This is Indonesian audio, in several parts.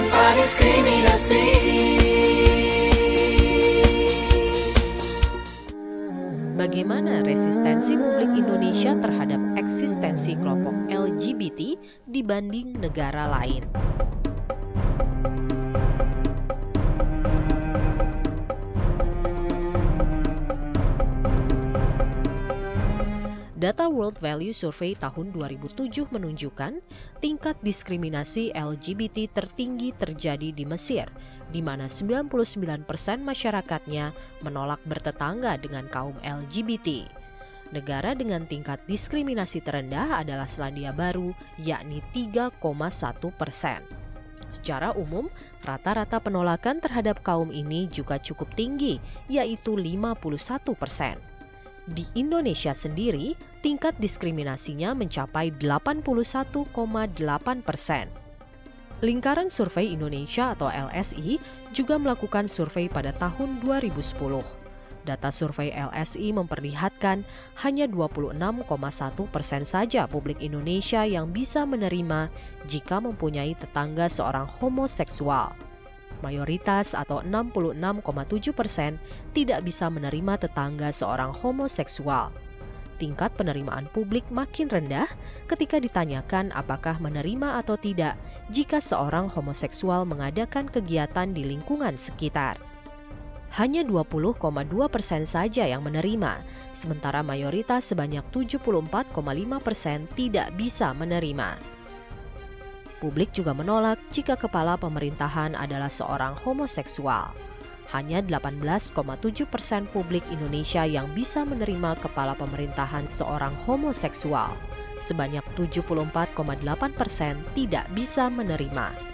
tanpa diskriminasi. Bagaimana resistensi publik Indonesia terhadap eksistensi kelompok LGBT dibanding negara lain? Data World Value Survey tahun 2007 menunjukkan tingkat diskriminasi LGBT tertinggi terjadi di Mesir, di mana 99% masyarakatnya menolak bertetangga dengan kaum LGBT. Negara dengan tingkat diskriminasi terendah adalah Selandia Baru, yakni 3,1%. Secara umum, rata-rata penolakan terhadap kaum ini juga cukup tinggi, yaitu 51%. Di Indonesia sendiri, tingkat diskriminasinya mencapai 81,8%. Lingkaran Survei Indonesia atau LSI juga melakukan survei pada tahun 2010. Data survei LSI memperlihatkan hanya 26,1% saja publik Indonesia yang bisa menerima jika mempunyai tetangga seorang homoseksual. Mayoritas atau 66,7% tidak bisa menerima tetangga seorang homoseksual. Tingkat penerimaan publik makin rendah ketika ditanyakan apakah menerima atau tidak jika seorang homoseksual mengadakan kegiatan di lingkungan sekitar. Hanya 20,2% saja yang menerima, sementara mayoritas sebanyak 74,5% tidak bisa menerima. Publik juga menolak jika kepala pemerintahan adalah seorang homoseksual. Hanya 18,7% publik Indonesia yang bisa menerima kepala pemerintahan seorang homoseksual. Sebanyak 74,8% tidak bisa menerima.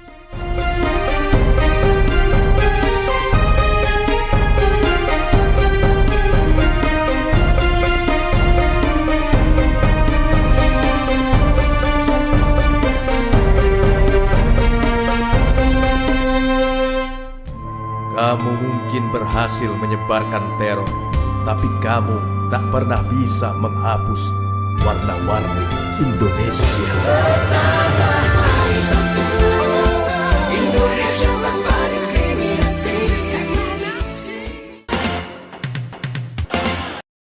Kamu mungkin berhasil menyebarkan teror, tapi kamu tak pernah bisa menghapus warna-warni Indonesia.